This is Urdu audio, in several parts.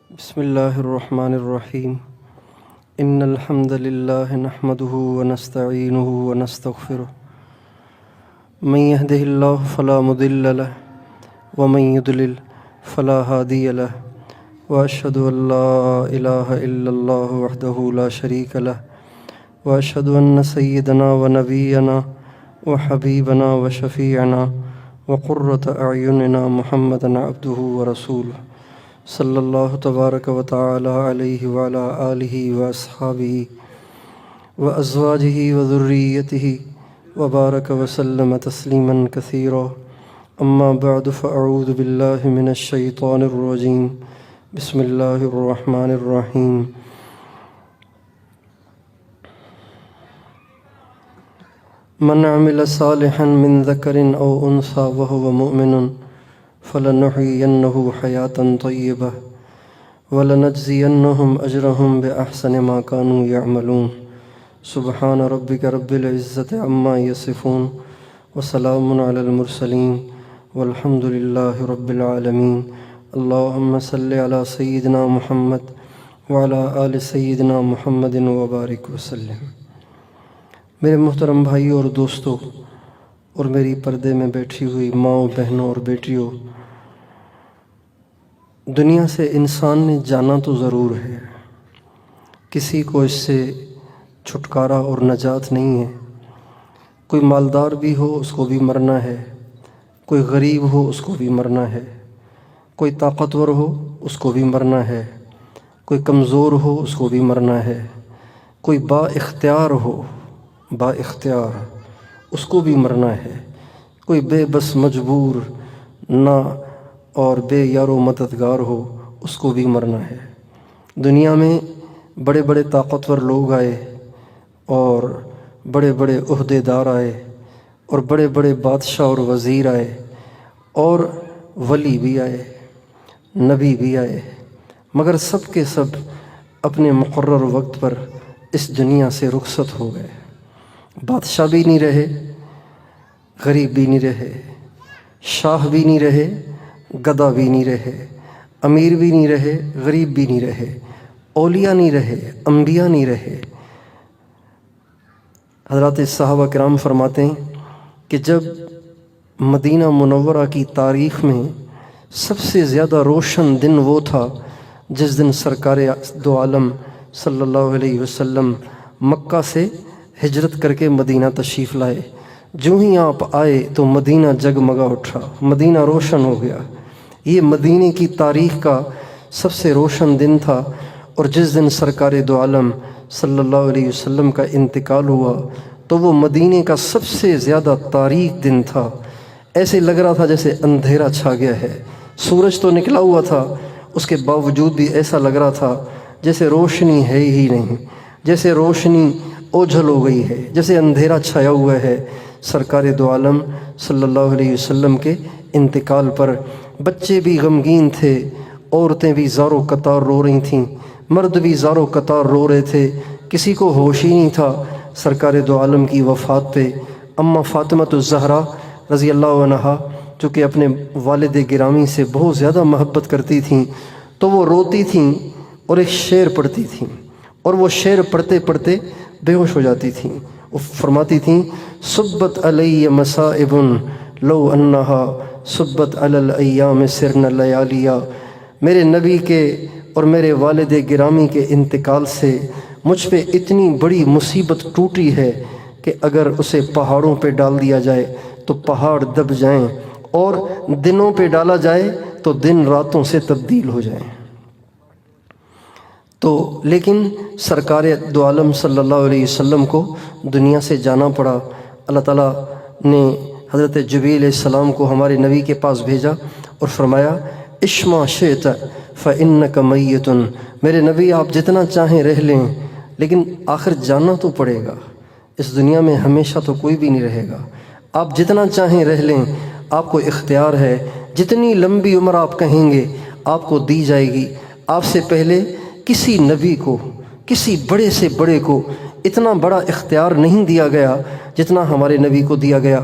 بسم الله الرحمن الرحيم إن الحمد لله نحمده ونستعينه ونستغفره من يهده الله فلا مضل له ومن يضلل فلا هادي له وأشهد أن لا إله إلا الله وحده لا شريك له وأشهد أن سيدنا ونبينا وحبيبنا وشفيعنا وقرة أعيننا محمدا عبده ورسوله صلی اللہ تبارک و تعالی علیہ وعلی آلہ واصحابہ وازواجہ وذریتہ وبارک وسلم تسلیما کثیرا اما بعد فاعوذ باللہ من الشیطان الرجیم بسم اللہ الرحمن الرحیم من عمل صالحا من ذکر او انثى وهو مؤمن فلنحيينه حياة طيبة ولنجزينهم أجرهم بأحسن ما كانوا يعملون سبحان ربك رب العزة عما يصفون وسلام على المرسلين والحمد لله رب العالمين اللهم صل على سيدنا محمد وعلى آل سيدنا محمد وبارك وسلم۔ میرے محترم بھائیوں اور دوستوں اور میری پردے میں بیٹھی ہوئی ماؤں بہنوں اور بیٹیوں، دنیا سے انسان نے جانا تو ضرور ہے، کسی کو اس سے چھٹکارا اور نجات نہیں ہے۔ کوئی مالدار بھی ہو اس کو بھی مرنا ہے، کوئی غریب ہو اس کو بھی مرنا ہے، کوئی طاقتور ہو اس کو بھی مرنا ہے، کوئی کمزور ہو اس کو بھی مرنا ہے، کوئی با اختیار ہو با اختیار اس کو بھی مرنا ہے، کوئی بے بس مجبور نہ اور بے یار و مددگار ہو اس کو بھی مرنا ہے۔ دنیا میں بڑے بڑے طاقتور لوگ آئے اور بڑے بڑے عہدے دار آئے اور بڑے بڑے بادشاہ اور وزیر آئے اور ولی بھی آئے، نبی بھی آئے، مگر سب کے سب اپنے مقرر وقت پر اس دنیا سے رخصت ہو گئے۔ بادشاہ بھی نہیں رہے، غریب بھی نہیں رہے، شاہ بھی نہیں رہے، گدا بھی نہیں رہے، امیر بھی نہیں رہے، غریب بھی نہیں رہے، اولیاء نہیں رہے، انبیاء نہیں رہے۔ حضرات صحابہ کرام فرماتے ہیں کہ جب مدینہ منورہ کی تاریخ میں سب سے زیادہ روشن دن وہ تھا جس دن سرکار دو عالم صلی اللہ علیہ وسلم مکہ سے ہجرت کر کے مدینہ تشریف لائے۔ جو ہی آپ آئے تو مدینہ جگمگا اٹھا، مدینہ روشن ہو گیا۔ یہ مدینہ کی تاریخ کا سب سے روشن دن تھا، اور جس دن سرکار دو عالم صلی اللہ علیہ وسلم کا انتقال ہوا تو وہ مدینہ کا سب سے زیادہ تاریک دن تھا۔ ایسے لگ رہا تھا جیسے اندھیرا چھا گیا ہے، سورج تو نکلا ہوا تھا، اس کے باوجود بھی ایسا لگ رہا تھا جیسے روشنی ہے ہی نہیں، جیسے روشنی اوجھل ہو گئی ہے، جیسے اندھیرا چھایا ہوا ہے۔ سرکار دو عالم صلی اللہ علیہ وسلم کے انتقال پر بچے بھی غمگین تھے، عورتیں بھی زار و قطار رو رہی تھیں، مرد بھی زار و قطار رو رہے تھے، کسی کو ہوش ہی نہیں تھا سرکار دو عالم کی وفات پہ۔ اماں فاطمۃ الزہرا رضی اللہ عنہا جو کہ اپنے والد گرامی سے بہت زیادہ محبت کرتی تھیں، تو وہ روتی تھیں اور ایک شعر پڑھتی تھیں، اور وہ شعر پڑھتے پڑھتے بے ہوش ہو جاتی تھیں۔ وہ فرماتی تھیں صبت علی مصائب لو انہا صبت علی الایام سرن لیالیا۔ میرے نبی کے اور میرے والد گرامی کے انتقال سے مجھ پہ اتنی بڑی مصیبت ٹوٹی ہے کہ اگر اسے پہاڑوں پہ ڈال دیا جائے تو پہاڑ دب جائیں، اور دنوں پہ ڈالا جائے تو دن راتوں سے تبدیل ہو جائیں۔ تو لیکن سرکار دو عالم صلی اللہ علیہ وسلم کو دنیا سے جانا پڑا۔ اللہ تعالیٰ نے حضرت جبریل علیہ السلام کو ہمارے نبی کے پاس بھیجا اور فرمایا اشما شئت فإنک میت۔ میرے نبی آپ جتنا چاہیں رہ لیں، لیکن آخر جانا تو پڑے گا، اس دنیا میں ہمیشہ تو کوئی بھی نہیں رہے گا۔ آپ جتنا چاہیں رہ لیں، آپ کو اختیار ہے، جتنی لمبی عمر آپ کہیں گے آپ کو دی جائے گی۔ آپ سے پہلے کسی نبی کو، کسی بڑے سے بڑے کو اتنا بڑا اختیار نہیں دیا گیا جتنا ہمارے نبی کو دیا گیا۔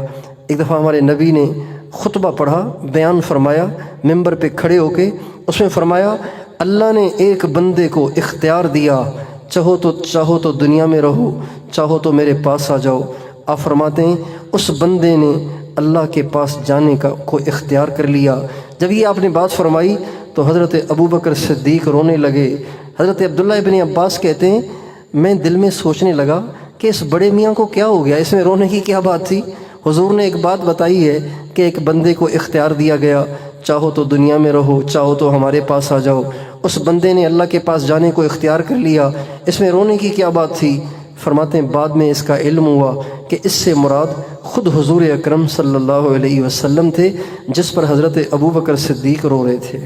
ایک دفعہ ہمارے نبی نے خطبہ پڑھا، بیان فرمایا ممبر پہ کھڑے ہو کے، اس میں فرمایا اللہ نے ایک بندے کو اختیار دیا، چاہو تو دنیا میں رہو، چاہو تو میرے پاس آ جاؤ۔ آپ فرماتے ہیں اس بندے نے اللہ کے پاس جانے کو اختیار کر لیا۔ جب یہ آپ نے بات فرمائی تو حضرت ابوبکر صدیق رونے لگے۔ حضرت عبداللہ ابن عباس کہتے ہیں میں دل میں سوچنے لگا کہ اس بڑے میاں کو کیا ہو گیا، اس میں رونے کی کیا بات تھی؟ حضور نے ایک بات بتائی ہے کہ ایک بندے کو اختیار دیا گیا، چاہو تو دنیا میں رہو، چاہو تو ہمارے پاس آ جاؤ۔ اس بندے نے اللہ کے پاس جانے کو اختیار کر لیا، اس میں رونے کی کیا بات تھی؟ فرماتے ہیں بعد میں اس کا علم ہوا کہ اس سے مراد خود حضور اکرم صلی اللہ علیہ وسلم تھے، جس پر حضرت ابوبکر صدیق رو رہے تھے۔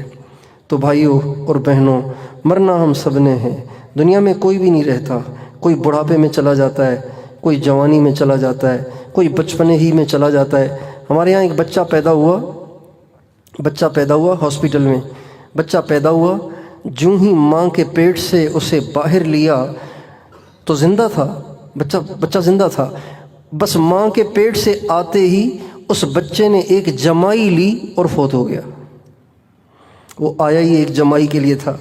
تو بھائیوں اور بہنوں، مرنا ہم سب نے ہے، دنیا میں کوئی بھی نہیں رہتا، کوئی بڑھاپے میں چلا جاتا ہے، کوئی جوانی میں چلا جاتا ہے، کوئی بچپنے ہی میں چلا جاتا ہے۔ ہمارے ہاں ایک بچہ پیدا ہوا ہاسپٹل میں، بچہ پیدا ہوا، جو ہی ماں کے پیٹ سے اسے باہر لیا تو زندہ تھا، بچہ زندہ تھا، بس ماں کے پیٹ سے آتے ہی اس بچے نے ایک جمائی لی اور فوت ہو گیا۔ وہ آیا ہی ایک جمائی کے لیے تھا۔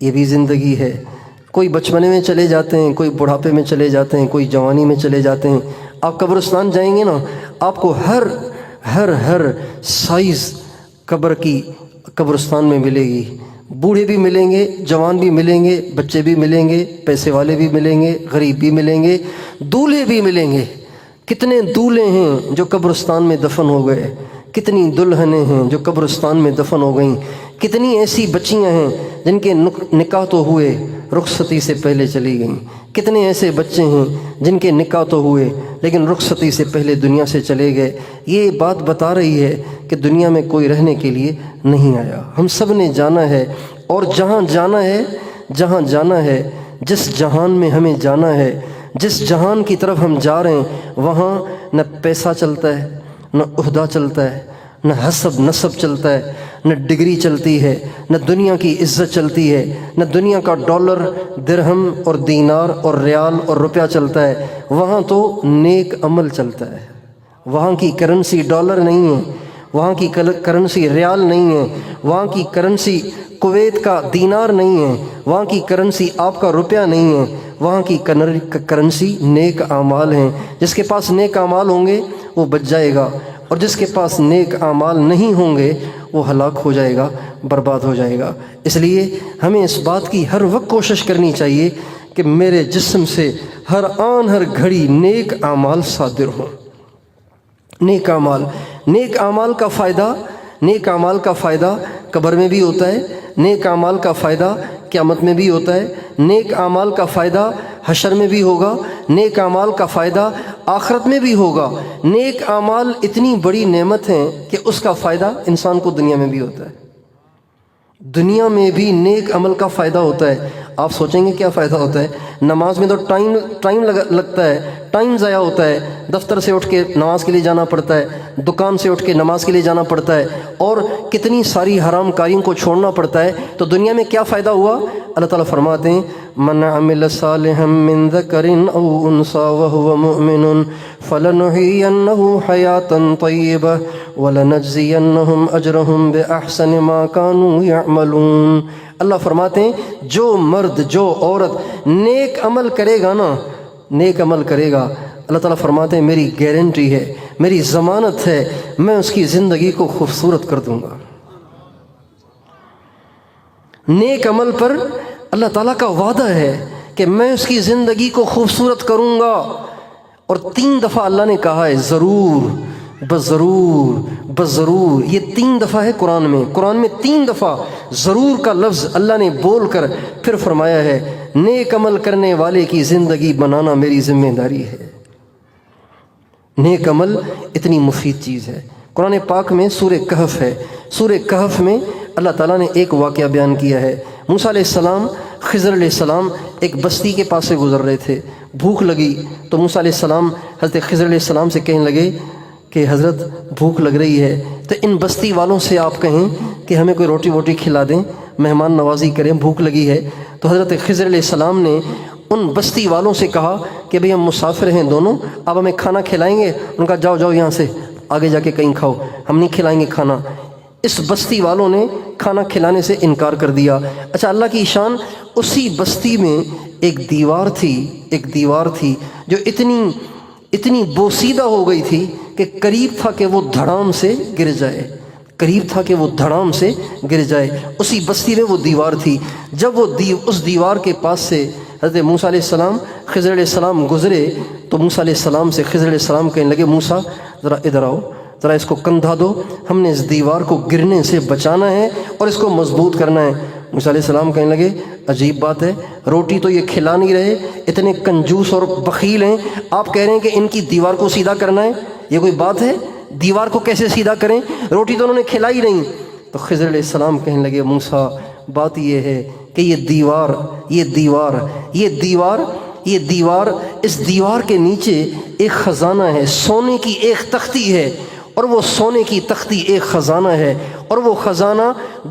یہ بھی زندگی ہے، کوئی بچپنے میں چلے جاتے ہیں، کوئی بڑھاپے میں چلے جاتے ہیں، کوئی جوانی میں چلے جاتے ہیں۔ آپ قبرستان جائیں گے نا، آپ کو ہر سائز قبر کی قبرستان میں ملے گی۔ بوڑھے بھی ملیں گے، جوان بھی ملیں گے، بچے بھی ملیں گے، پیسے والے بھی ملیں گے، غریب بھی ملیں گے، دولہے بھی ملیں گے۔ کتنے دولہے ہیں جو قبرستان میں دفن ہو گئے، کتنی دلہنیں ہیں جو قبرستان میں دفن ہو گئیں، کتنی ایسی بچیاں ہیں جن کے نکاح تو ہوئے رخصتی سے پہلے چلی گئیں، کتنے ایسے بچے ہیں جن کے نکاح تو ہوئے لیکن رخصتی سے پہلے دنیا سے چلے گئے۔ یہ بات بتا رہی ہے کہ دنیا میں کوئی رہنے کے لیے نہیں آیا، ہم سب نے جانا ہے، اور جہاں جانا ہے، جس جہان میں ہمیں جانا ہے، جس جہان کی طرف ہم جا رہے ہیں، وہاں نہ پیسہ چلتا ہے، نہ عہدہ چلتا ہے، نہ حسب نسب چلتا ہے، نہ ڈگری چلتی ہے، نہ دنیا کی عزت چلتی ہے، نہ دنیا کا ڈالر، درہم اور دینار اور ریال اور روپیہ چلتا ہے۔ وہاں تو نیک عمل چلتا ہے۔ وہاں کی کرنسی ڈالر نہیں ہے، وہاں کی کرنسی ریال نہیں ہے، وہاں کی کرنسی کویت کا دینار نہیں ہے، وہاں کی کرنسی آپ کا روپیہ نہیں ہے، وہاں کی کرنسی نیک اعمال ہیں۔ جس کے پاس نیک اعمال ہوں گے وہ بچ جائے گا، اور جس کے پاس نیک اعمال نہیں ہوں گے وہ ہلاک ہو جائے گا، برباد ہو جائے گا۔ اس لیے ہمیں اس بات کی ہر وقت کوشش کرنی چاہیے کہ میرے جسم سے ہر آن ہر گھڑی نیک اعمال صادر ہوں۔ نیک اعمال کا فائدہ قبر میں بھی ہوتا ہے، نیک اعمال کا فائدہ قیامت میں بھی ہوتا ہے، نیک اعمال کا فائدہ حشر میں بھی ہوگا، نیک اعمال کا فائدہ آخرت میں بھی ہوگا۔ نیک اعمال اتنی بڑی نعمت ہیں کہ اس کا فائدہ انسان کو دنیا میں بھی ہوتا ہے، دنیا میں بھی نیک عمل کا فائدہ ہوتا ہے۔ آپ سوچیں گے کیا فائدہ ہوتا ہے؟ نماز میں تو ٹائم لگتا ہے، ٹائم ضائع ہوتا ہے، دفتر سے اٹھ کے نماز کے لیے جانا پڑتا ہے، دکان سے اٹھ کے نماز کے لیے جانا پڑتا ہے، اور کتنی ساری حرام کاریوں کو چھوڑنا پڑتا ہے۔ تو دنیا میں کیا فائدہ ہوا؟ اللہ تعالیٰ فرماتے ہیں من عمل صالحا من ذکر او انثى وهو مؤمن فلنحيينه حیاة طیبہ ولنجزینهم اجرهم باحسن ما كانوا يعملون۔ اللہ فرماتے ہیں جو مرد جو عورت نیک عمل کرے گا نا، نیک عمل کرے گا، اللہ تعالیٰ فرماتے ہیں میری گارنٹی ہے، میری ضمانت ہے، میں اس کی زندگی کو خوبصورت کر دوں گا۔ نیک عمل پر اللہ تعالیٰ کا وعدہ ہے کہ میں اس کی زندگی کو خوبصورت کروں گا، اور 3 دفعہ اللہ نے کہا ہے ضرور، بضرور، یہ 3 دفعہ ہے قرآن میں 3 دفعہ ضرور کا لفظ اللہ نے بول کر پھر فرمایا ہے نیک عمل کرنے والے کی زندگی بنانا میری ذمہ داری ہے۔ نیک عمل اتنی مفید چیز ہے۔ قرآن پاک میں سورہ کہف ہے، سورہ کہف میں اللہ تعالیٰ نے ایک واقعہ بیان کیا ہے۔ موسیٰ علیہ السلام، خضر علیہ السلام ایک بستی کے پاس سے گزر رہے تھے، بھوک لگی تو موسیٰ علیہ السلام حضرت خضر علیہ السلام سے کہنے لگے کہ حضرت بھوک لگ رہی ہے تو ان بستی والوں سے آپ کہیں کہ ہمیں کوئی روٹی ووٹی کھلا دیں، مہمان نوازی کریں، بھوک لگی ہے۔ تو حضرت خضر علیہ السلام نے ان بستی والوں سے کہا کہ بھئی ہم مسافر ہیں دونوں، آپ ہمیں کھانا کھلائیں گے؟ ان کا جاؤ یہاں سے آگے جا کے کہیں کھاؤ، ہم نہیں کھلائیں گے کھانا۔ اس بستی والوں نے کھانا کھلانے سے انکار کر دیا۔ اچھا، اللہ کی شان، اسی بستی میں ایک دیوار تھی جو اتنی بوسیدہ ہو گئی تھی کہ قریب تھا کہ وہ دھڑام سے گر جائے۔ اسی بستی میں وہ دیوار تھی۔ جب وہ اس دیوار کے پاس سے حضرت موسیٰ علیہ السلام، خضر علیہ السلام گزرے تو موسیٰ علیہ السلام سے خضر علیہ السلام کہنے لگے، موسیٰ ذرا ادھر آؤ، ذرا اس کو کندھا دو، ہم نے اس دیوار کو گرنے سے بچانا ہے اور اس کو مضبوط کرنا ہے۔ موسیٰ علیہ السلام کہنے لگے، عجیب بات ہے، روٹی تو یہ کھلا نہیں رہے، اتنے کنجوس اور بخیل ہیں، آپ کہہ رہے ہیں کہ ان کی دیوار کو سیدھا کرنا ہے، یہ کوئی بات ہے؟ دیوار کو کیسے سیدھا کریں؟ روٹی تو انہوں نے کھلائی نہیں۔ تو خضر علیہ السلام کہنے لگے، موسیٰ بات یہ ہے کہ یہ دیوار اس دیوار کے نیچے ایک خزانہ ہے، سونے کی ایک تختی ہے، اور وہ سونے کی تختی ایک خزانہ ہے، اور وہ خزانہ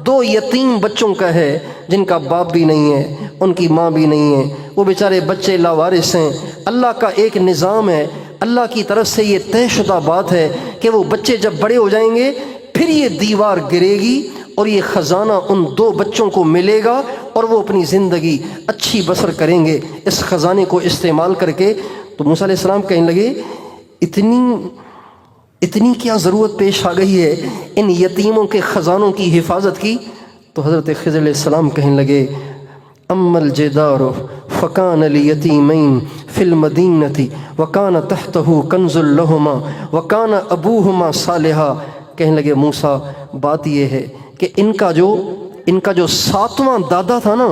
2 یتیم بچوں کا ہے جن کا باپ بھی نہیں ہے، ان کی ماں بھی نہیں ہے، وہ بیچارے بچے لاوارث ہیں۔ اللہ کا ایک نظام ہے، اللہ کی طرف سے یہ طے شدہ بات ہے کہ وہ بچے جب بڑے ہو جائیں گے پھر یہ دیوار گرے گی اور یہ خزانہ ان 2 بچوں کو ملے گا اور وہ اپنی زندگی اچھی بسر کریں گے اس خزانے کو استعمال کر کے۔ تو موسیٰ علیہ السلام کہنے لگے، اتنی کیا ضرورت پیش آ گئی ہے ان یتیموں کے خزانوں کی حفاظت کی؟ تو حضرت خضر علیہ السلام کہنے لگے، اما الجدار فکان لیتیمین فی المدینۃ وکان تحتہ کنز لہما وکان ابوہما صالحا۔ کہنے لگے، موسیٰ بات یہ ہے کہ ان کا جو 7واں دادا تھا نا،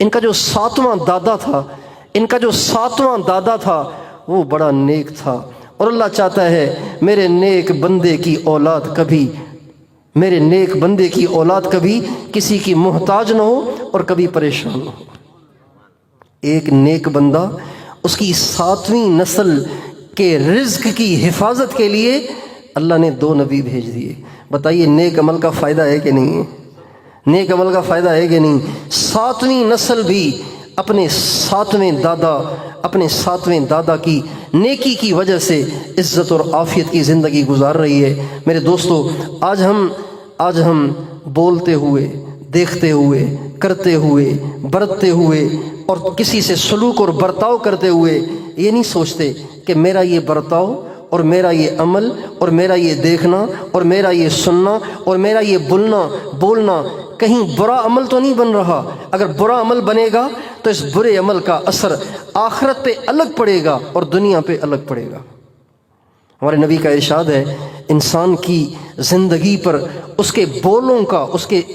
ان کا جو 7واں دادا تھا وہ بڑا نیک تھا، اور اللہ چاہتا ہے میرے نیک بندے کی اولاد کبھی کسی کی محتاج نہ ہو اور کبھی پریشان نہ ہو۔ ایک نیک بندہ، اس کی 7ویں نسل کے رزق کی حفاظت کے لیے اللہ نے 2 نبی بھیج دیے۔ بتائیے نیک عمل کا فائدہ ہے کہ نہیں ہے؟ نیک عمل کا فائدہ ہے کہ نہیں؟ 7ویں نسل بھی اپنے 7ویں دادا کی نیکی کی وجہ سے عزت اور عافیت کی زندگی گزار رہی ہے۔ میرے دوستو، آج ہم بولتے ہوئے، دیکھتے ہوئے، کرتے ہوئے، برتتے ہوئے اور کسی سے سلوک اور برتاؤ کرتے ہوئے یہ نہیں سوچتے کہ میرا یہ برتاؤ اور میرا یہ عمل اور میرا یہ دیکھنا اور میرا یہ سننا اور میرا یہ بولنا کہیں برا عمل تو نہیں بن رہا۔ اگر برا عمل بنے گا تو اس برے عمل کا اثر آخرت پہ الگ پڑے گا اور دنیا پہ الگ پڑے گا۔ ہمارے نبی کا ارشاد ہے، انسان کی زندگی پر اس کے بولوں کا،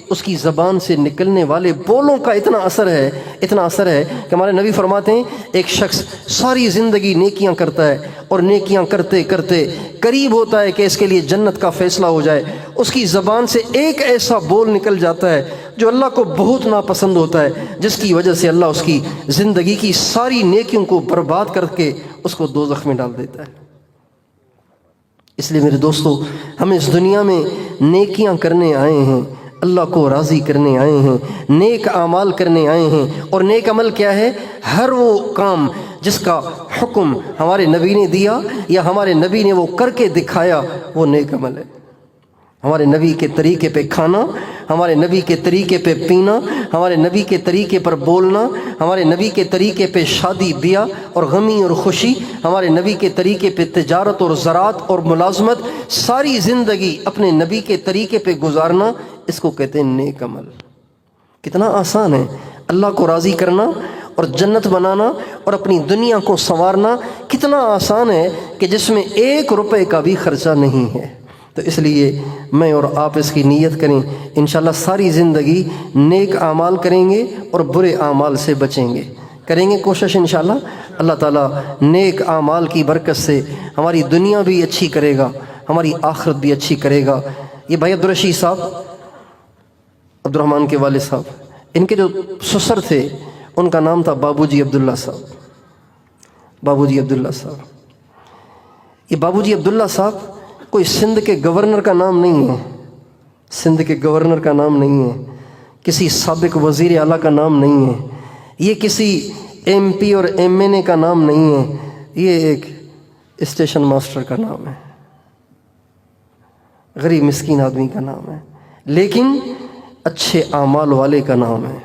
اس کی زبان سے نکلنے والے بولوں کا اتنا اثر ہے کہ ہمارے نبی فرماتے ہیں ایک شخص ساری زندگی نیکیاں کرتا ہے اور نیکیاں کرتے کرتے قریب ہوتا ہے کہ اس کے لیے جنت کا فیصلہ ہو جائے، اس کی زبان سے ایک ایسا بول نکل جاتا ہے جو اللہ کو بہت ناپسند ہوتا ہے، جس کی وجہ سے اللہ اس کی زندگی کی ساری نیکیوں کو برباد کر کے اس کو دوزخ میں ڈال دیتا ہے۔ اس لیے میرے دوستو، ہم اس دنیا میں نیکیاں کرنے آئے ہیں، اللہ کو راضی کرنے آئے ہیں، نیک اعمال کرنے آئے ہیں۔ اور نیک عمل کیا ہے؟ ہر وہ کام جس کا حکم ہمارے نبی نے دیا یا ہمارے نبی نے وہ کر کے دکھایا، وہ نیک عمل ہے۔ ہمارے نبی کے طریقے پہ کھانا، ہمارے نبی کے طریقے پہ پینا، ہمارے نبی کے طریقے پر بولنا، ہمارے نبی کے طریقے پہ شادی بیاہ اور غمی اور خوشی، ہمارے نبی کے طریقے پہ تجارت اور زراعت اور ملازمت، ساری زندگی اپنے نبی کے طریقے پہ گزارنا، اس کو کہتے ہیں نیک عمل۔ کتنا آسان ہے اللہ کو راضی کرنا اور جنت بنانا اور اپنی دنیا کو سنوارنا، کتنا آسان ہے کہ جس میں 1 روپے کا بھی خرچہ نہیں ہے۔ تو اس لیے میں اور آپ اس کی نیت کریں، انشاءاللہ ساری زندگی نیک اعمال کریں گے اور برے اعمال سے بچیں گے، کریں گے کوشش انشاءاللہ۔ اللہ تعالیٰ نیک اعمال کی برکت سے ہماری دنیا بھی اچھی کرے گا، ہماری آخرت بھی اچھی کرے گا۔ یہ بھائی عبدالرشید صاحب، عبد الرحمن کے والد صاحب، ان کے جو سسر تھے ان کا نام تھا بابو جی عبداللہ صاحب۔ بابو جی عبداللہ صاحب، یہ بابو جی عبداللہ صاحب کوئی سندھ کے گورنر کا نام نہیں ہے، سندھ کے گورنر کا نام نہیں ہے، کسی سابق وزیر اعلیٰ کا نام نہیں ہے، یہ کسی ایم پی اور ایم این اے کا نام نہیں ہے، یہ ایک اسٹیشن ماسٹر کا نام ہے، غریب مسکین آدمی کا نام ہے۔ لیکن اچھے اعمال والے کا نام ہے۔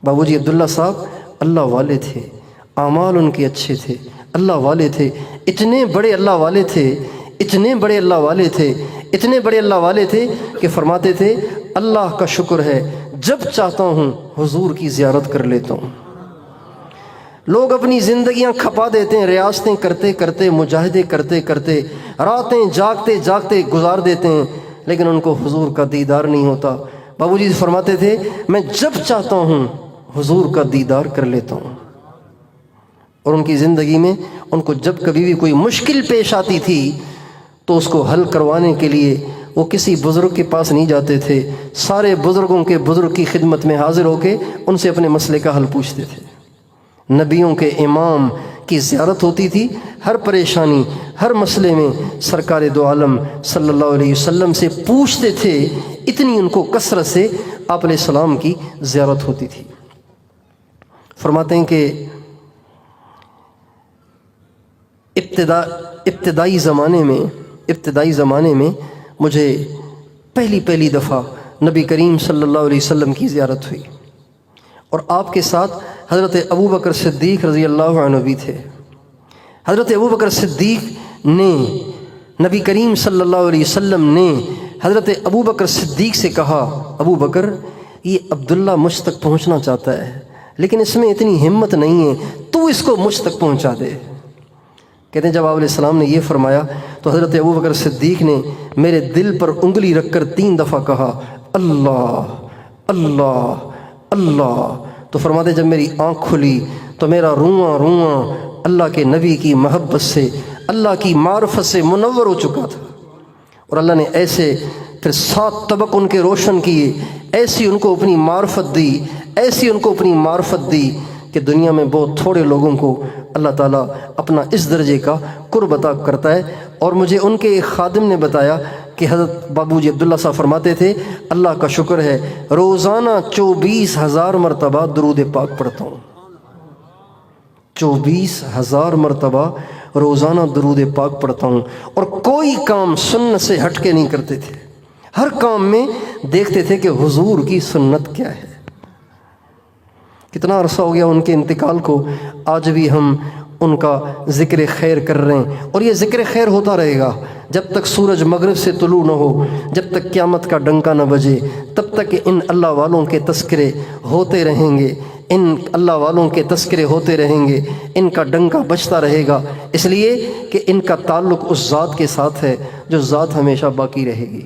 بابوجی عبداللہ صاحب اللہ والے تھے، اعمال ان کے اچھے تھے، اللہ والے تھے، اتنے بڑے اللہ والے تھے، اتنے بڑے اللہ والے تھے، اتنے بڑے اللہ والے تھے کہ فرماتے تھے اللہ کا شکر ہے جب چاہتا ہوں حضور کی زیارت کر لیتا ہوں۔ لوگ اپنی زندگیاں کھپا دیتے ہیں، ریاستیں کرتے کرتے، مجاہدے کرتے کرتے، راتیں جاگتے جاگتے گزار دیتے ہیں، لیکن ان کو حضور کا دیدار نہیں ہوتا۔ بابوجی فرماتے تھے میں جب چاہتا ہوں حضور کا دیدار کر لیتا ہوں۔ اور ان کی زندگی میں ان کو جب کبھی بھی کوئی مشکل پیش آتی تھی تو اس کو حل کروانے کے لیے وہ کسی بزرگ کے پاس نہیں جاتے تھے، سارے بزرگوں کے بزرگ کی خدمت میں حاضر ہو کے ان سے اپنے مسئلے کا حل پوچھتے تھے۔ نبیوں کے امام کی زیارت ہوتی تھی، ہر پریشانی ہر مسئلے میں سرکار دو عالم صلی اللہ علیہ وسلم سے پوچھتے تھے، اتنی ان کو کثرت سے آپ علیہ السلام کی زیارت ہوتی تھی۔ فرماتے ہیں کہ ابتدائی زمانے میں مجھے پہلی دفعہ نبی کریم صلی اللہ علیہ وسلم کی زیارت ہوئی، اور آپ کے ساتھ حضرت ابو بکر صدیق رضی اللہ عنہ بھی تھے۔ حضرت ابو بکر صدیق نے نبی کریم صلی اللہ علیہ وسلم نے حضرت ابو بکر صدیق سے کہا ابو بکر یہ عبداللہ مجھ تک پہنچنا چاہتا ہے لیکن اس میں اتنی ہمت نہیں ہے، تو اس کو مجھ تک پہنچا دے۔ کہتے ہیں جب آپ علیہ السلام نے یہ فرمایا تو حضرت ابو بکر صدیق نے میرے دل پر انگلی رکھ کر 3 دفعہ کہا اللہ اللہ اللہ۔ تو فرماتے جب میری آنکھ کھلی تو میرا رواں اللہ کے نبی کی محبت سے، اللہ کی معرفت سے منور ہو چکا تھا، اور اللہ نے ایسے پھر 7 طبق ان کے روشن کیے، ایسی ان کو اپنی معرفت دی، ایسی ان کو اپنی معرفت دی کہ دنیا میں بہت تھوڑے لوگوں کو اللہ تعالیٰ اپنا اس درجے کا قرب عطا کرتا ہے۔ اور مجھے ان کے ایک خادم نے بتایا کہ حضرت بابوجی عبداللہ صاحب فرماتے تھے اللہ کا شکر ہے روزانہ 24,000 مرتبہ درود پاک پڑھتا ہوں، 24,000 مرتبہ روزانہ درود پاک پڑھتا ہوں، اور کوئی کام سنت سے ہٹ کے نہیں کرتے تھے، ہر کام میں دیکھتے تھے کہ حضور کی سنت کیا ہے۔ کتنا عرصہ ہو گیا ان کے انتقال کو، آج بھی ہم ان کا ذکر خیر کر رہے ہیں، اور یہ ذکر خیر ہوتا رہے گا جب تک سورج مغرب سے طلوع نہ ہو، جب تک قیامت کا ڈنکا نہ بجے، تب تک ان اللہ والوں کے تذکرے ہوتے رہیں گے، ان اللہ والوں کے تذکرے ہوتے رہیں گے، ان کا ڈنکا بجتا رہے گا، اس لیے کہ ان کا تعلق اس ذات کے ساتھ ہے جو ذات ہمیشہ باقی رہے گی۔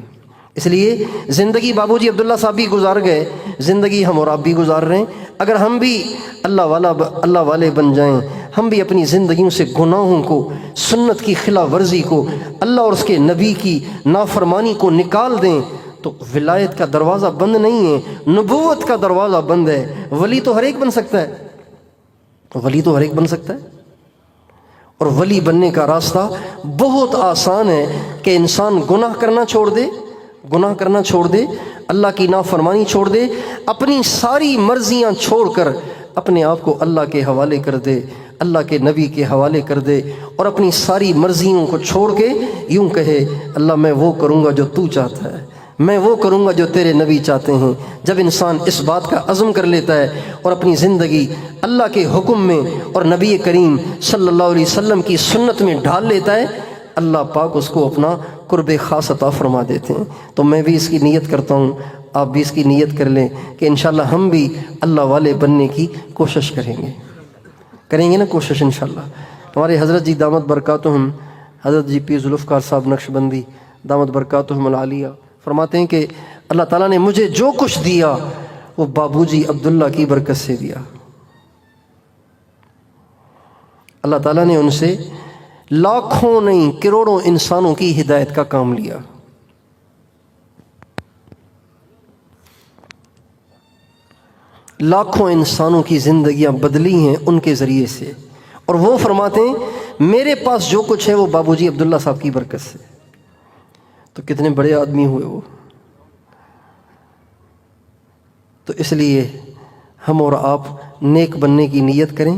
اس لیے زندگی بابوجی عبداللہ صاحب بھی گزار گئے، زندگی ہم اور آپ بھی گزار رہے ہیں۔ اگر ہم بھی اللہ والے بن جائیں، ہم بھی اپنی زندگیوں سے گناہوں کو، سنت کی خلاف ورزی کو، اللہ اور اس کے نبی کی نافرمانی کو نکال دیں تو ولایت کا دروازہ بند نہیں ہے، نبوت کا دروازہ بند ہے۔ ولی تو ہر ایک بن سکتا ہے، ولی تو ہر ایک بن سکتا ہے، اور ولی بننے کا راستہ بہت آسان ہے کہ انسان گناہ کرنا چھوڑ دے، اللہ کی نافرمانی چھوڑ دے، اپنی ساری مرضیاں چھوڑ کر اپنے آپ کو اللہ کے حوالے کر دے، اللہ کے نبی کے حوالے کر دے، اور اپنی ساری مرضیوں کو چھوڑ کے یوں کہے اللہ میں وہ کروں گا جو تو چاہتا ہے، میں وہ کروں گا جو تیرے نبی چاہتے ہیں۔ جب انسان اس بات کا عزم کر لیتا ہے اور اپنی زندگی اللہ کے حکم میں اور نبی کریم صلی اللہ علیہ وسلم کی سنت میں ڈھال لیتا ہے، اللہ پاک اس کو اپنا قرب خاص عطا فرما دیتے ہیں۔ تو میں بھی اس کی نیت کرتا ہوں، آپ بھی اس کی نیت کر لیں کہ انشاءاللہ ہم بھی اللہ والے بننے کی کوشش کریں گے نا کوشش انشاءاللہ۔ ہمارے حضرت جی دامت برکاتہم، حضرت جی پیر ذوالفقار صاحب نقشبندی دامت برکاتہم العالیہ فرماتے ہیں کہ اللہ تعالیٰ نے مجھے جو کچھ دیا وہ بابوجی عبداللہ کی برکت سے دیا۔ اللہ تعالیٰ نے ان سے لاکھوں نہیں کروڑوں انسانوں کی ہدایت کا کام لیا۔ لاکھوں انسانوں کی زندگیاں بدلی ہیں ان کے ذریعے سے، اور وہ فرماتے ہیں میرے پاس جو کچھ ہے وہ بابوجی عبداللہ صاحب کی برکت سے۔ تو کتنے بڑے آدمی ہوئے وہ۔ تو اس لیے ہم اور آپ نیک بننے کی نیت کریں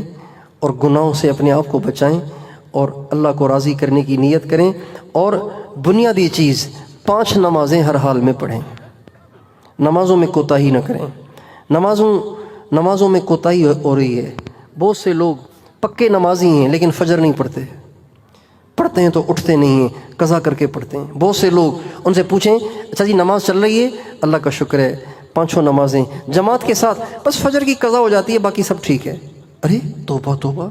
اور گناہوں سے اپنے آپ کو بچائیں اور اللہ کو راضی کرنے کی نیت کریں، اور بنیادی چیز 5 نمازیں ہر حال میں پڑھیں۔ نمازوں میں کوتاہی نہ کریں. نمازوں میں کوتاہی ہو رہی ہے. بہت سے لوگ پکے نمازی ہیں لیکن فجر نہیں پڑھتے ہیں تو اٹھتے نہیں ہیں, قضا کر کے پڑھتے ہیں. بہت سے لوگ, ان سے پوچھیں اچھا جی نماز چل رہی ہے, اللہ کا شکر ہے 5 نمازیں جماعت کے ساتھ, بس فجر کی قضا ہو جاتی ہے باقی سب ٹھیک ہے. ارے توبہ توبہ.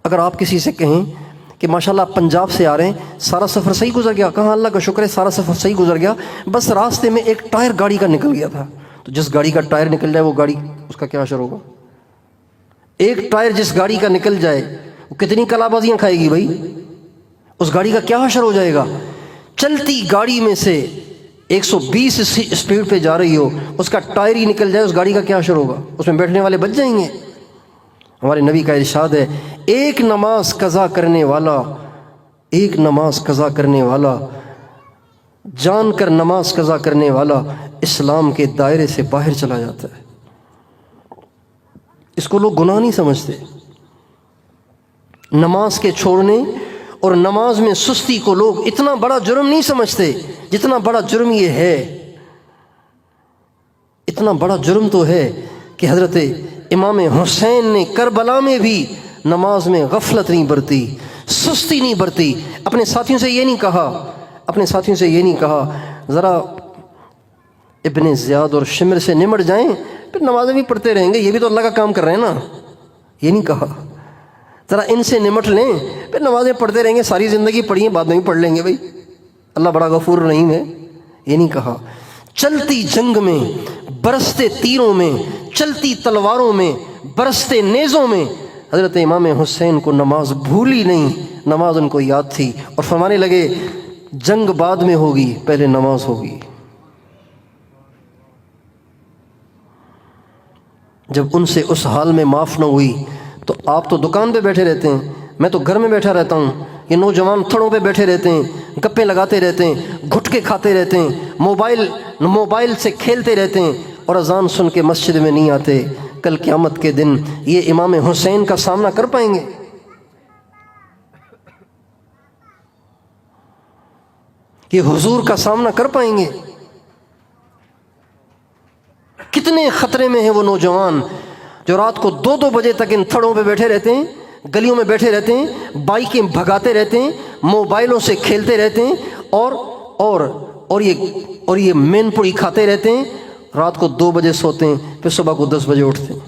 اگر آپ کسی سے کہیں کہ ماشاءاللہ آپ پنجاب سے آ رہے ہیں, سارا سفر صحیح گزر گیا, کہاں اللہ کا شکر ہے سارا سفر صحیح گزر گیا, بس راستے میں ایک ٹائر گاڑی کا نکل گیا تھا. تو جس گاڑی کا ٹائر نکل جائے وہ گاڑی, اس کا کیا اثر ہوگا؟ ایک ٹائر جس گاڑی کا نکل جائے وہ کتنی کلا بازیاں کھائے گی بھائی, اس گاڑی کا کیا اثر ہو جائے گا؟ چلتی گاڑی میں سے 120 اسپیڈ پہ جا رہی ہو, اس کا ٹائر ہی نکل جائے, اس گاڑی کا کیا اثر ہوگا؟ اس میں بیٹھنے والے بچ جائیں گے. ہمارے نبی کا ارشاد ہے, ایک نماز قضا کرنے والا جان کر نماز قضا کرنے والا اسلام کے دائرے سے باہر چلا جاتا ہے. اس کو لوگ گناہ نہیں سمجھتے. نماز کے چھوڑنے اور نماز میں سستی کو لوگ اتنا بڑا جرم نہیں سمجھتے جتنا بڑا جرم یہ ہے. اتنا بڑا جرم تو ہے کہ حضرت امام حسین نے کربلا میں بھی نماز میں غفلت نہیں برتی, سستی نہیں برتی. اپنے ساتھیوں سے یہ نہیں کہا ذرا ابن زیاد اور شمر سے نمٹ جائیں پھر نمازیں بھی پڑھتے رہیں گے, یہ بھی تو اللہ کا کام کر رہے ہیں نا. یہ نہیں کہا ذرا ان سے نمٹ لیں پھر نمازیں پڑھتے رہیں گے, ساری زندگی پڑھی ہیں بعد میں بھی پڑھ لیں گے بھائی, اللہ بڑا غفور رحیم ہے. یہ نہیں کہا. چلتی جنگ میں, برستے تیروں میں, چلتی تلواروں میں, برستے نیزوں میں حضرت امام حسین کو نماز بھولی نہیں, نماز ان کو یاد تھی. اور فرمانے لگے جنگ بعد میں ہوگی, پہلے نماز ہوگی. جب ان سے اس حال میں معاف نہ ہوئی تو آپ تو دکان پہ بیٹھے رہتے ہیں, میں تو گھر میں بیٹھا رہتا ہوں. یہ نوجوان تھڑوں پہ بیٹھے رہتے ہیں, گپیں لگاتے رہتے ہیں, گھٹکے کھاتے رہتے ہیں, موبائل سے کھیلتے رہتے ہیں اور اذان سن کے مسجد میں نہیں آتے. کل قیامت کے دن یہ امام حسین کا سامنا کر پائیں گے؟ یہ حضور کا سامنا کر پائیں گے؟ کتنے خطرے میں ہیں وہ نوجوان جو رات کو 2-2 بجے تک ان تھڑوں پہ بیٹھے رہتے ہیں, گلیوں میں بیٹھے رہتے ہیں, بائکیں بھگاتے رہتے ہیں, موبائلوں سے کھیلتے رہتے ہیں اور یہ مین پوڑی کھاتے رہتے ہیں. رات کو 2 بجے سوتے ہیں, پھر صبح کو 10 بجے اٹھتے ہیں.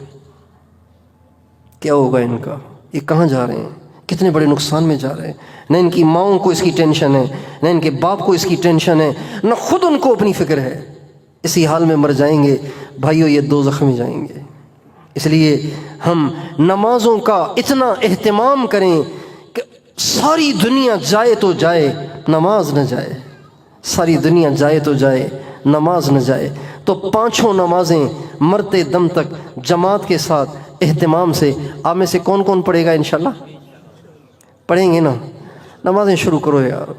کیا ہوگا ان کا؟ یہ کہاں جا رہے ہیں؟ کتنے بڑے نقصان میں جا رہے ہیں. نہ ان کی ماؤں کو اس کی ٹینشن ہے, نہ ان کے باپ کو اس کی ٹینشن ہے, نہ خود ان کو اپنی فکر ہے. اسی حال میں مر جائیں گے بھائیو, یہ دوزخ میں جائیں گے. اس لیے ہم نمازوں کا اتنا اہتمام کریں کہ ساری دنیا جائے تو جائے, نماز نہ جائے. ساری دنیا جائے تو جائے, نماز نہ جائے. تو 5 نمازیں مرتے دم تک جماعت کے ساتھ اہتمام سے. آپ میں سے کون کون پڑھے گا انشاءاللہ؟ پڑھیں گے نا؟ نمازیں شروع کرو یار.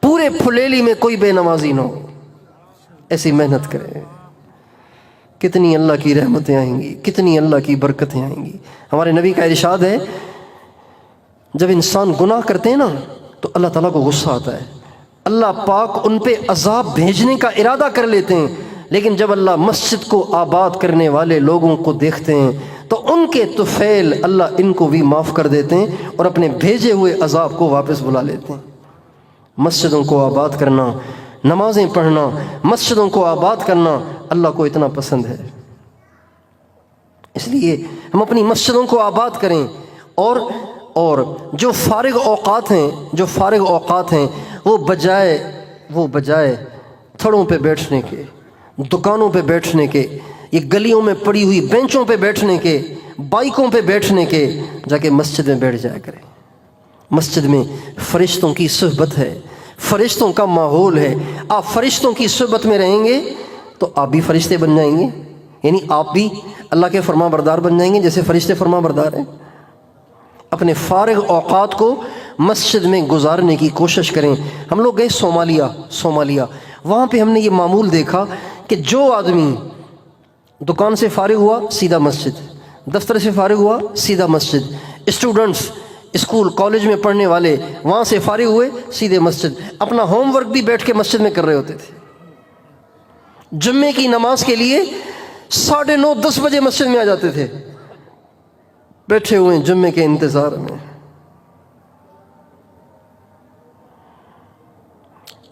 پورے پھلیلی میں کوئی بے نمازی نہ ہو, ایسی محنت کریں. کتنی اللہ کی رحمتیں آئیں گی, کتنی اللہ کی برکتیں آئیں گی. ہمارے نبی کا ارشاد ہے جب انسان گناہ کرتے ہیں نا تو اللہ تعالیٰ کو غصہ آتا ہے. اللہ پاک ان پہ عذاب بھیجنے کا ارادہ کر لیتے ہیں, لیکن جب اللہ مسجد کو آباد کرنے والے لوگوں کو دیکھتے ہیں تو ان کے طفیل اللہ ان کو بھی معاف کر دیتے ہیں اور اپنے بھیجے ہوئے عذاب کو واپس بلا لیتے ہیں. مسجدوں کو آباد کرنا, نمازیں پڑھنا, مسجدوں کو آباد کرنا اللہ کو اتنا پسند ہے. اس لیے ہم اپنی مسجدوں کو آباد کریں. اور جو فارغ اوقات ہیں وہ بجائے تھڑوں پہ بیٹھنے کے, دکانوں پہ بیٹھنے کے, یہ گلیوں میں پڑی ہوئی بینچوں پہ بیٹھنے کے, بائکوں پہ بیٹھنے کے, جا کے مسجد میں بیٹھ جایا کریں. مسجد میں فرشتوں کی صحبت ہے, فرشتوں کا ماحول ہے. آپ فرشتوں کی صحبت میں رہیں گے تو آپ بھی فرشتے بن جائیں گے, یعنی آپ بھی اللہ کے فرما بردار بن جائیں گے جیسے فرشتے فرما بردار ہیں. اپنے فارغ اوقات کو مسجد میں گزارنے کی کوشش کریں. ہم لوگ گئے صومالیہ, وہاں پہ ہم نے یہ معمول دیکھا کہ جو آدمی دکان سے فارغ ہوا سیدھا مسجد, دفتر سے فارغ ہوا سیدھا مسجد, اسٹوڈنٹس اسکول کالج میں پڑھنے والے وہاں سے فارغ ہوئے سیدھے مسجد، اپنا ہوم ورک بھی بیٹھ کے مسجد میں کر رہے ہوتے تھے۔ جمعے کی نماز کے لیے 9:30 10 بجے مسجد میں آ جاتے تھے، بیٹھے ہوئے جمعے کے انتظار میں۔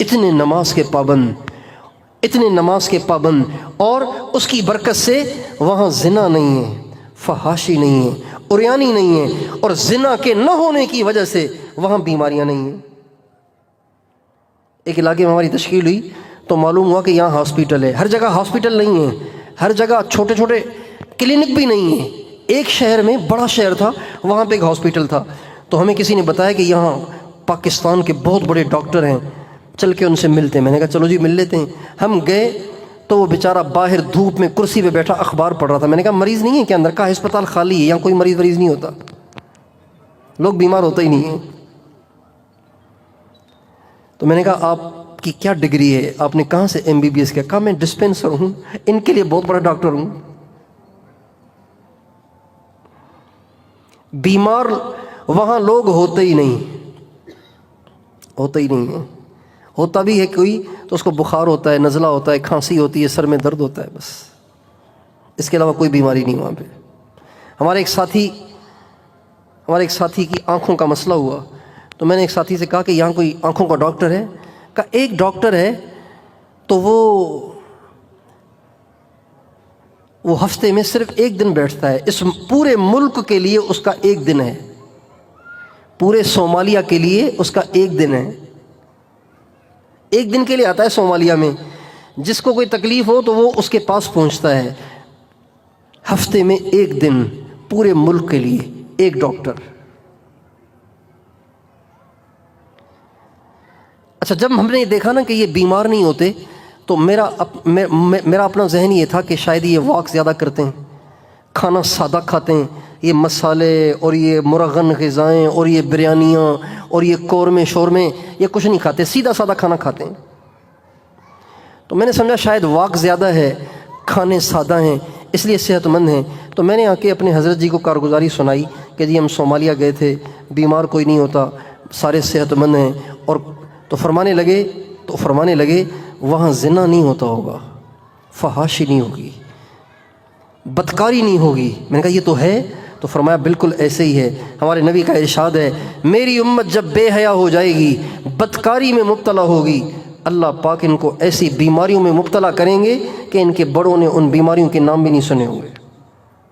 اتنے نماز کے پابند، اتنے نماز کے پابند، اور اس کی برکت سے وہاں زنا نہیں ہے، فحاشی نہیں ہے، عریانی نہیں ہے، اور زنا کے نہ ہونے کی وجہ سے وہاں بیماریاں نہیں ہیں۔ ایک علاقے میں ہماری تشکیل ہوئی تو معلوم ہوا کہ یہاں ہاسپیٹل ہے، ہر جگہ ہاسپیٹل نہیں ہے، ہر جگہ چھوٹے چھوٹے کلینک بھی نہیں ہیں۔ ایک شہر میں، بڑا شہر تھا، وہاں پہ ایک ہاسپیٹل تھا، تو ہمیں کسی نے بتایا کہ یہاں پاکستان کے بہت بڑے ڈاکٹر ہیں، چل کے ان سے ملتے ہیں۔ میں نے کہا چلو جی مل لیتے ہیں۔ ہم گئے تو وہ بیچارہ باہر دھوپ میں کرسی پہ بیٹھا اخبار پڑھ رہا تھا۔ میں نے کہا مریض نہیں ہے کیا اندر؟ کہا ہسپتال خالی ہے، یہاں کوئی مریض نہیں ہوتا، لوگ بیمار ہوتے ہی نہیں ہیں۔ تو میں نے کہا آپ کی کیا ڈگری ہے؟ آپ نے کہاں سے MBBS کیا؟ کہا میں ڈسپینسر ہوں، ان کے لیے بہت بڑا ڈاکٹر ہوں۔ بیمار وہاں لوگ ہوتے ہی نہیں، ہوتے ہی نہیں ہیں۔ ہوتا بھی ہے کوئی تو اس کو بخار ہوتا ہے، نزلہ ہوتا ہے، کھانسی ہوتی ہے، سر میں درد ہوتا ہے، بس اس کے علاوہ کوئی بیماری نہیں وہاں پہ۔ ہمارے ایک ساتھی کی آنکھوں کا مسئلہ ہوا تو میں نے ایک ساتھی سے کہا کہ یہاں کوئی آنکھوں کا ڈاکٹر ہے؟ کہا ایک ڈاکٹر ہے تو وہ ہفتے میں صرف ایک دن بیٹھتا ہے، اس پورے ملک کے لیے اس کا ایک دن ہے، پورے صومالیہ کے لیے اس کا ایک دن ہے، ایک دن کے لیے آتا ہے صومالیہ میں، جس کو کوئی تکلیف ہو تو وہ اس کے پاس پہنچتا ہے، ہفتے میں ایک دن پورے ملک کے لیے ایک ڈاکٹر۔ اچھا، جب ہم نے دیکھا نا کہ یہ بیمار نہیں ہوتے تو میرا اپنا ذہن یہ تھا کہ شاید یہ واک زیادہ کرتے ہیں، کھانا سادہ کھاتے ہیں، یہ مسالے اور یہ مرغن غذائیں اور یہ بریانیاں اور یہ قورمے شورمے یہ کچھ نہیں کھاتے، سیدھا سادہ کھانا کھاتے ہیں۔ تو میں نے سمجھا شاید واک زیادہ ہے، کھانے سادہ ہیں، اس لیے صحت مند ہیں۔ تو میں نے آ کے اپنے حضرت جی کو کارگزاری سنائی کہ جی ہم صومالیہ گئے تھے، بیمار کوئی نہیں ہوتا، سارے صحت مند ہیں، اور تو فرمانے لگے وہاں زنا نہیں ہوتا ہوگا، فحاشی نہیں ہوگی، بدکاری نہیں ہوگی۔ میں نے کہا یہ تو ہے؟ تو فرمایا بالکل ایسے ہی ہے، ہمارے نبی کا ارشاد ہے میری امت جب بے حیا ہو جائے گی، بدکاری میں مبتلا ہوگی، اللہ پاک ان کو ایسی بیماریوں میں مبتلا کریں گے کہ ان کے بڑوں نے ان بیماریوں کے نام بھی نہیں سنے ہوں گے۔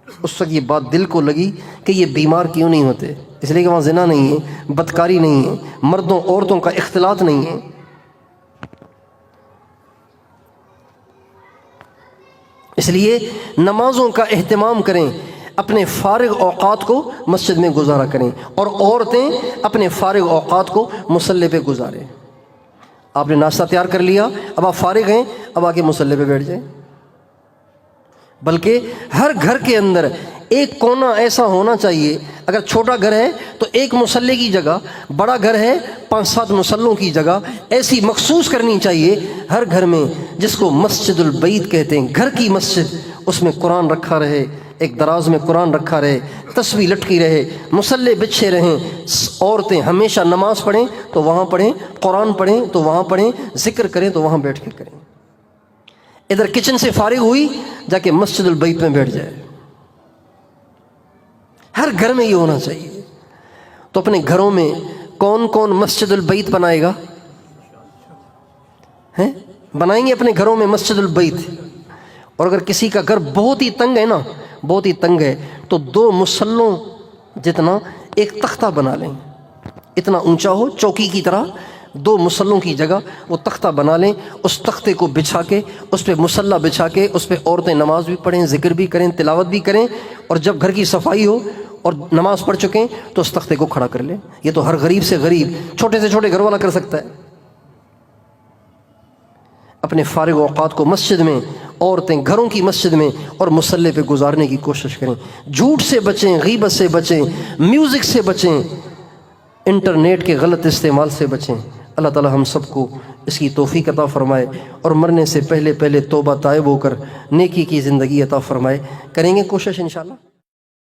اس وقت یہ بات دل کو لگی کہ یہ بیمار کیوں نہیں ہوتے؟ اس لیے کہ وہاں زنا نہیں ہے، بدکاری نہیں ہے، مردوں عورتوں کا اختلاط نہیں ہے۔ اس لیے نمازوں کا اہتمام کریں، اپنے فارغ اوقات کو مسجد میں گزارا کریں، اور عورتیں اپنے فارغ اوقات کو مصلی پہ گزاریں۔ آپ نے ناشتہ تیار کر لیا، اب آپ فارغ ہیں، اب آ کے مصلی پہ بیٹھ جائیں۔ بلکہ ہر گھر کے اندر ایک کونا ایسا ہونا چاہیے، اگر چھوٹا گھر ہے تو ایک مصلی کی جگہ، بڑا گھر ہے 5-7 مصلوں کی جگہ ایسی مخصوص کرنی چاہیے ہر گھر میں، جس کو مسجد البیت کہتے ہیں، گھر کی مسجد۔ اس میں قرآن رکھا رہے، ایک دراز میں قرآن رکھا رہے، تسبیح لٹکی رہے، مصلی بچھے رہیں، عورتیں ہمیشہ نماز پڑھیں تو وہاں پڑھیں، قرآن پڑھیں تو وہاں پڑھیں، ذکر کریں تو وہاں بیٹھ کے کریں۔ ادھر کچن سے فارغ ہوئی، جا کے مسجد البیت میں بیٹھ جائے۔ ہر گھر میں یہ ہونا چاہیے۔ تو اپنے گھروں میں کون کون مسجد البیت بنائے گا؟ بنائیں گے اپنے گھروں میں مسجد البیت؟ اور اگر کسی کا گھر بہت ہی تنگ ہے نا، بہت ہی تنگ ہے، تو 2 مصلوں جتنا ایک تختہ بنا لیں، اتنا اونچا ہو چوکی کی طرح، 2 مصلوں کی جگہ وہ تختہ بنا لیں، اس تختے کو بچھا کے اس پہ مصلی بچھا کے اس پہ عورتیں نماز بھی پڑھیں، ذکر بھی کریں، تلاوت بھی کریں، اور جب گھر کی صفائی ہو اور نماز پڑھ چکیں تو اس تختے کو کھڑا کر لیں۔ یہ تو ہر غریب سے غریب، چھوٹے سے چھوٹے گھر والا کر سکتا ہے۔ اپنے فارغ اوقات کو مسجد میں، عورتیں گھروں کی مسجد میں اور مصلی پہ گزارنے کی کوشش کریں۔ جھوٹ سے بچیں، غیبت سے بچیں، میوزک سے بچیں، انٹرنیٹ کے غلط استعمال سے بچیں۔ اللہ تعالی ہم سب کو اس کی توفیق عطا فرمائے، اور مرنے سے پہلے توبہ تائب ہو کر نیکی کی زندگی عطا فرمائے۔ کریں گے کوشش انشاءاللہ۔